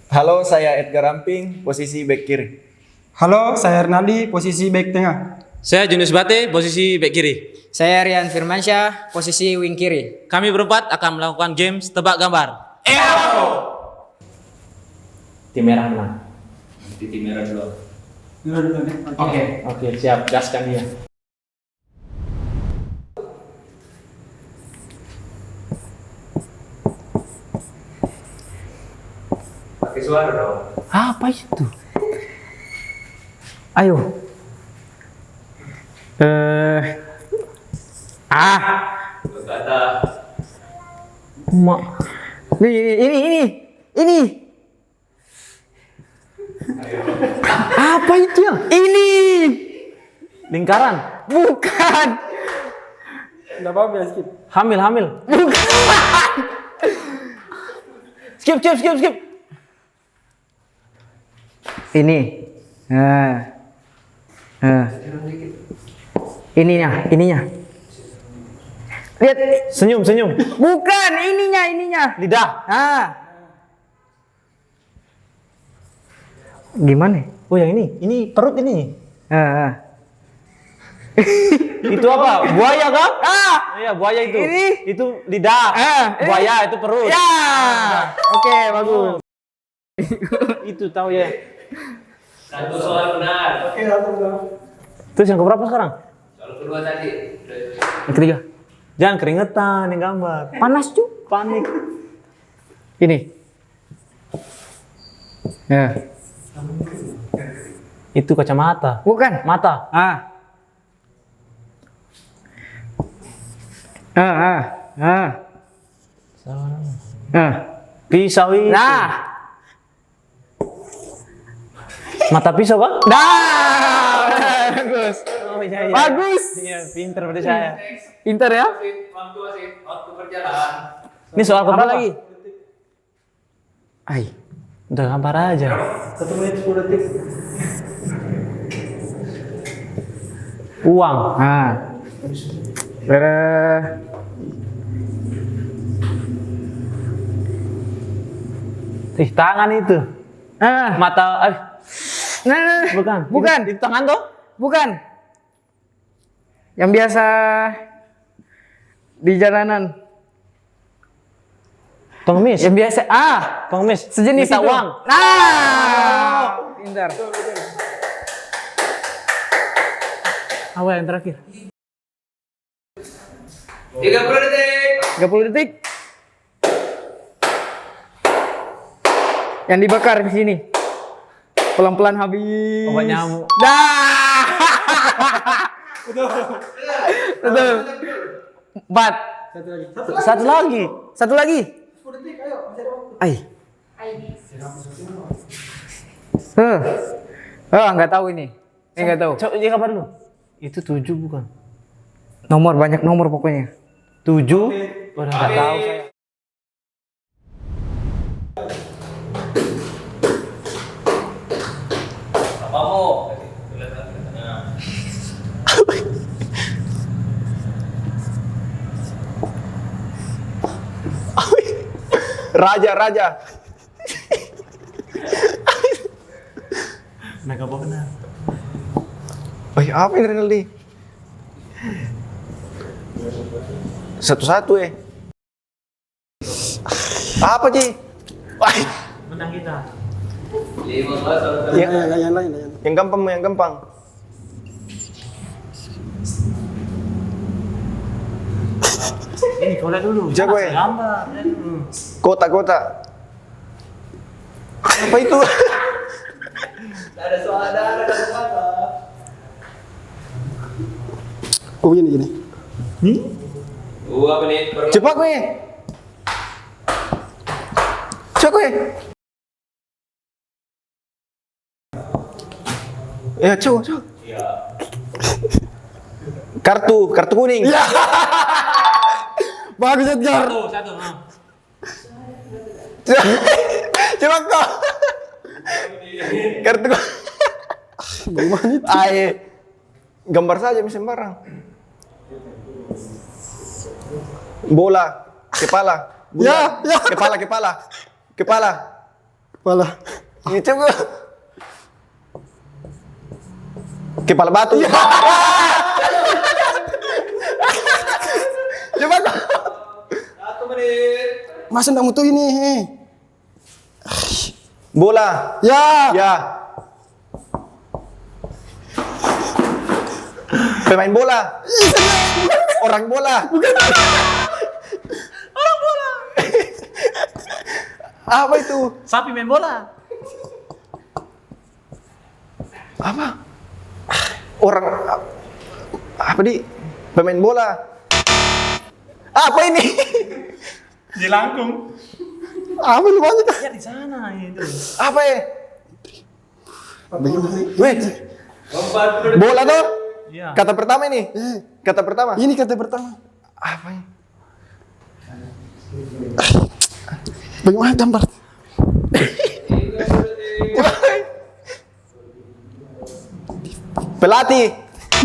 Halo, saya Edgar Ramping, posisi bek kiri. Halo, saya Hernaldi, posisi back tengah. Saya Junus Bate, posisi bek kiri. Saya Rian Firmansyah, posisi wing kiri. Kami berempat akan melakukan games tebak gambar. Tim merah menang. Tim merah dulu. Oke, siap. Gaskan dia. Pakai suara dong. Apa itu? Ayo. Kata. Ini. Apa itu ya? Ini. Lingkaran. Bukan. Enggak apa-apa ya, skip. Hamil. Skip. Ini. Ininya. Lihat. Senyum. Bukan, ininya. Lidah. Gimana? Oh, yang ini. Ini perut ini. Itu apa? Buaya kan? Iya, buaya itu. Ini. Itu lidah. Buaya itu perut. Ya. Oke, bagus. Itu tahu ya. Satu soal benar. Oke, satu benar. Terus yang keberapa sekarang? Soal kedua tadi. Yang ketiga. Jangan keringetan yang gambar. Panas cuy. Panik. Ini. Ya. Itu kacamata. Bukan. Mata. Pisau itu. Nah. Mata pisau kan? Bagus. Oh iya. Bagus. Iya, pinter berarti saya. Pintar ya? Waktu berjalan. Ini soal Apa keberapa? lagi? Udah gambar aja. 1 menit 10 detik. Uang. Tangan itu. Mata. Bukan. Itu tangan tuh? Bukan. Yang biasa di jalanan. Pengemis. Yang biasa. Pengemis. Sejenis Minta itu. uang. Pintar. Apa yang terakhir? 30 detik. 30 detik. Yang dibakar di sini. Pelan-pelan habis. Obat nyamuk. Betul. 4. Satu lagi. 10 detik, ayo. Masih ada waktu. Nggak tahu ini. Nggak tahu. Coba dia kabar dulu. Itu 7 bukan? Banyak nomor pokoknya. 7? Udah nggak tahu saya. Apamu? Raja. Mereka benar. Apa ini Renaldi? Satu-satu Apa Ji? Menang kita. Yang lain. Yang gampang. Ini kau lihat dulu. Jago ya? Gambar. Kotak. Apa itu? Ada kata-kata. Oh, gini. Apa nih? Cepat gue. Ya, coba. Iya. Kartu kuning. Ya. Bagus Edgar. Satu. Coba kau. Kartu. Bagaimana itu? Gambar saja sembarang. Bola, kepala. Ya. Kepala. Kepala. Ini coba. Kepala batu. Coba kau. Masa nggak mutu ini? Bola. Ya. Ya. Pemain bola. Orang bola. Bukan. Orang bola. Apa itu? Sapi main bola. Apa? Orang apa di pemain bola? Apa ini? Jelangkung. Apa lu banyak? Ya di sana itu. Apa ya? Weh, bola tuh? Iya. Kata pertama ini. Kata pertama. Ini kata pertama. Apa ini? Bagaimana gambar? Pelatih.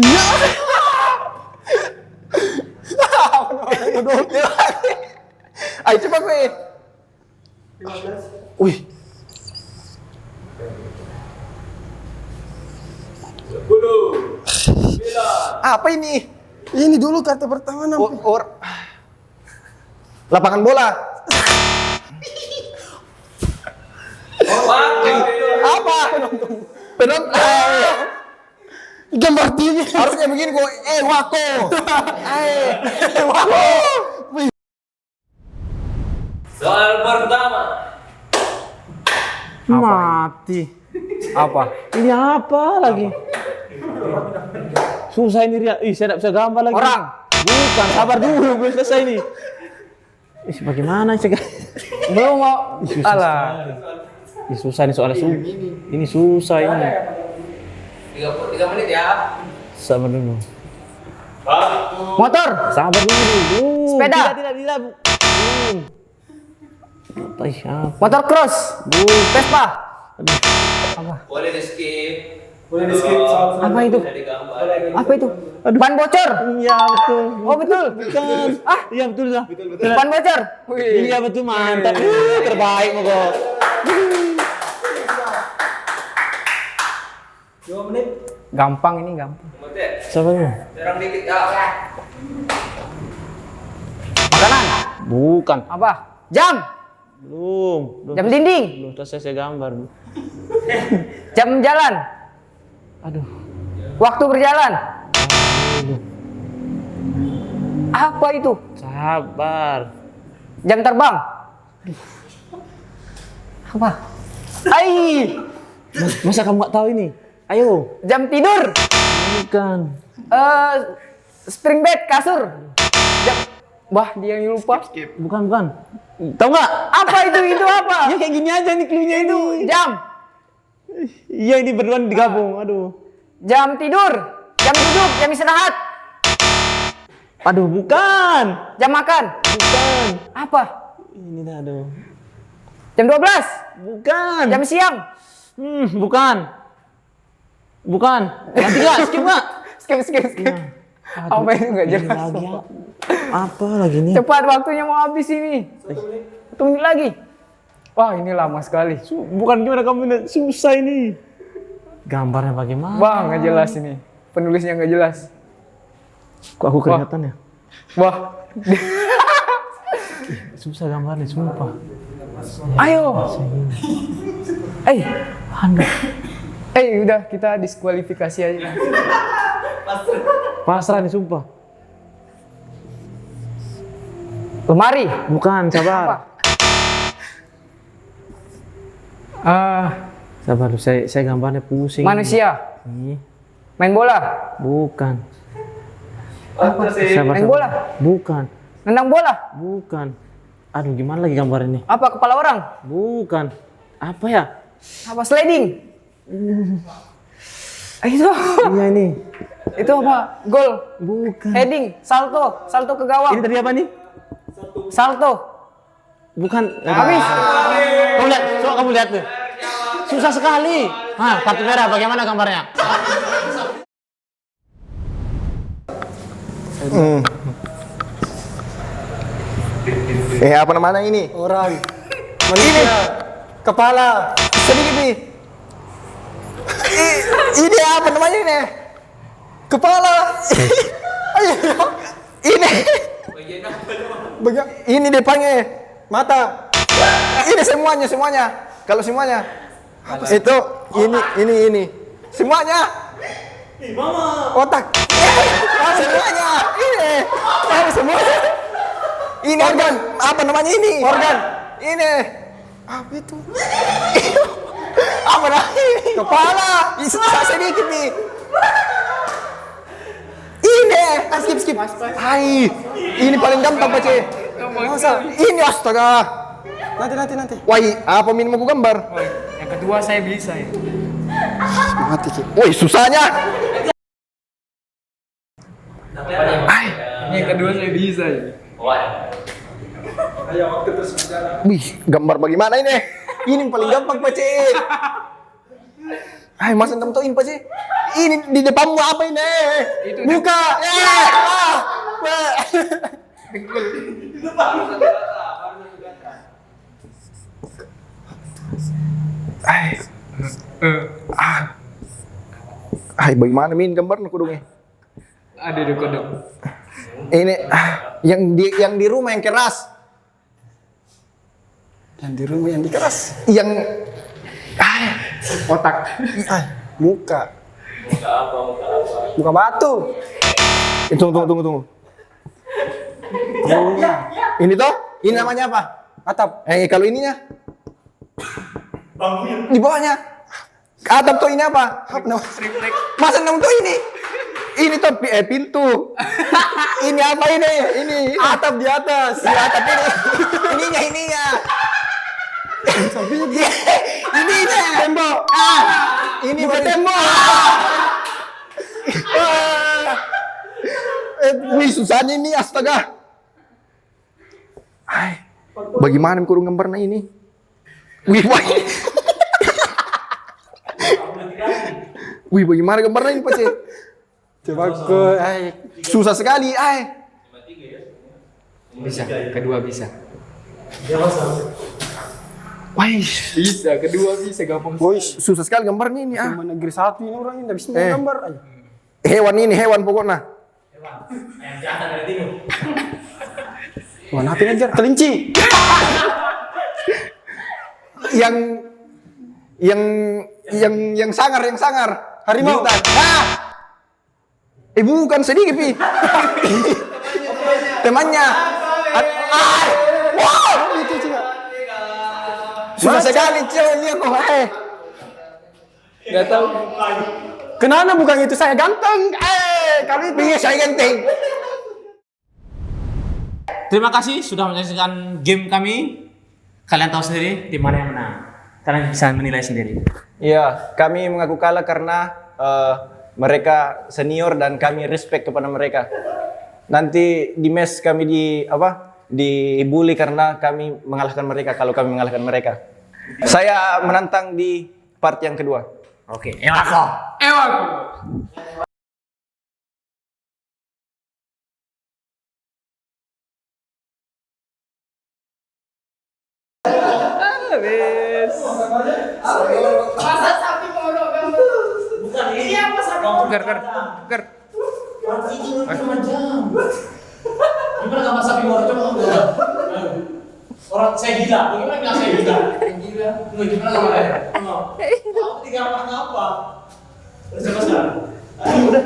Ya. Ayo coba gue. Wih. Apa ini? Ini dulu kata pertama namanya. Lapangan bola. Apa? Penonton. Gambar TV. Harusnya begini kok. Wako. Wako. Soal pertama. Mati. Apa? Ini apa lagi? Susah ini Ria. Ih, saya tidak bisa gambar lagi. Orang. Bukan, sabar dulu, belum selesai ini. Ih, bagaimana sih? Belum mau. Alah. Ih, susah ini soalnya ini susah ini. 33 menit ya. Sabar dulu. Motor. Sabar dulu. Belum. Sepeda. Tidak. Belum. Ih, apa? Motor cross. Vespa. Boleh di skip. Apa itu? Apa itu? Ban bocor. Iya betul. Oh betul. Bukan. Iya betul dah. Ban bocor. Iya betul, mantap. Terbaik Mogok. 2 menit. Gampang ini gampang. Sabar dulu. Jarang dikit ya. Makanan. Bukan. Apa? Jam. Belum. Jam dinding. Belum selesai saya gambar. Jam jalan. Aduh. Waktu berjalan. Apa itu? Sabar. Jam terbang. Apa? Ai. Masa kamu nggak tahu ini? Ayo. Jam tidur. Bukan. Spring bed kasur. Jam. Wah, dia yang lupa. Bukan. Tahu nggak? Apa itu? Itu apa? Ya kayak gini aja nih cluenya Itu ini. jam. Iya ini berdua digabung. Aduh. Jam tidur. Jam duduk. Jam istirahat. Aduh, bukan. Jam makan. Bukan. Apa? Ini dah aduh. Jam 12. Bukan. Jam siang. Bukan. Nanti nggak? Skip nggak? Skip. Aduh, Apa itu nggak ini jelas? lagi apa lagi nih? Cepat, waktunya mau habis ini. 1 menit lagi. Wah, ini lama sekali. Bukan gimana kamu ini? Susah ini. Gambarnya bagaimana? Wah, nggak jelas ini. Penulisnya nggak jelas. Kok aku kelihatan ya? Wah. Susah gambarnya, sumpah. Ayo. Aduh. Udah kita diskualifikasi aja. Pasrah nih, sumpah. Lemari. Bukan, Apa? sabar. Sabar lu, saya gambarnya pusing. Manusia. Nih, Main bola. bukan. Apa sih? Sabar, Main sabar. bola. Bukan. Nendang bola. Bukan. Aduh, gimana lagi gambar ini? Apa? Kepala orang. Bukan. Apa ya? Apa? Sliding. Itu. Iya ini. Itu apa? Gol. Bukan. Heading. Salto. Salto ke Ini gawang. tadi apa nih? Salto. Bukan. Habis. Kamu lihat, coba kamu lihat tuh. Susah sekali. Kartu merah bagaimana gambarnya? Apa namanya ini? Orang. Ini. Kepala. Sedikit nih. Ini apa namanya ini? Kepala. Ayo. Ini. Ini depannya. Mata. Ini semuanya. Kalau semuanya. Itu ini. Semuanya. Otak. Semuanya. Ini. Semuanya. Ini organ. Apa namanya ini? Organ. Ini. Apa itu? Apa namanya ini? Kepala. Sedikit nih. Ini. Skip. Hai. Ini paling gampang Pak C. Ini astaga. Nanti. Wah, apa minum aku gambar? Yang kedua saya bisa ya. Mati C. Woi, susahnya. Yang kedua saya bisa ya. Wih, gambar bagaimana ini? Ini yang paling gampang Pak C. Hai, masa tentuin Pak C. Ini di depanmu apa ini? Buka. Hai, bagaimana min gambar nak kudungnya? Ada di kodok. Ini yang di rumah yang keras. Yang di rumah yang keras. Yang Otak. muka. Muka batu. Tunggu. Ini toh? Ini namanya apa? Atap. Kalau ininya? Di bawahnya. Atap tuh ini apa? Masa nama tuh ini? Ini tuh pintu. Ini apa ini? Ini atap di atas. Di atap ini. Ininya. Ininya. Tembok. Ini bukan tembok. Wih, susahnya ini astaga. Bagaimana kurung gambarnya ini? Wih. Wih, bagaimana gambarnya ini Pak C? Coba susah sekali, Bisa, kedua bisa. Wih, Bisa, kedua bisa gampang. susah sekali gambarnya ini Cuma negeri satu ini orang ini tidak bisa gambar. Hewan pokoknya. Wah, nanti ngejar kelinci. yang sangar. Harimau. Bukan sedikit, Pi. Temannya. Wow, itu juga. Susah sekali, ini aku. Gak tahu. Kenapa bukan itu saya ganteng? Kalau itu saya ganteng. Terima kasih sudah menyaksikan game kami. Kalian tahu sendiri tim mana yang menang. Kalian bisa menilai sendiri. Iya, kami mengaku kalah karena mereka senior dan kami respect kepada mereka. Nanti di mes kami dibully karena kami mengalahkan mereka kalau kami mengalahkan mereka. Saya menantang di part yang kedua. Oke, Ewako. Masa sapi kodok gambar? Bukan ini apa sapi kodok? Ger. Gimana gambar sapi moro coba enggak? Orang saya gila, bagaimana bilang saya gila? Gila. Gimana gambarnya? Kamu digambar apa? Coba sekarang. Udah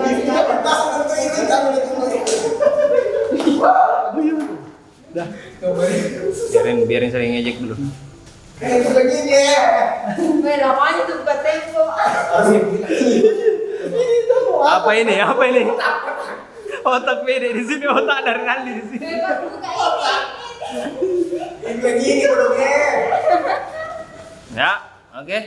Biarin saya ngejek dulu. Namanya tuh bukan tembok. Apa ini? Otak beda di sini, otak dari Rali di sini. Buka ini. Ini begini, Ya, oke.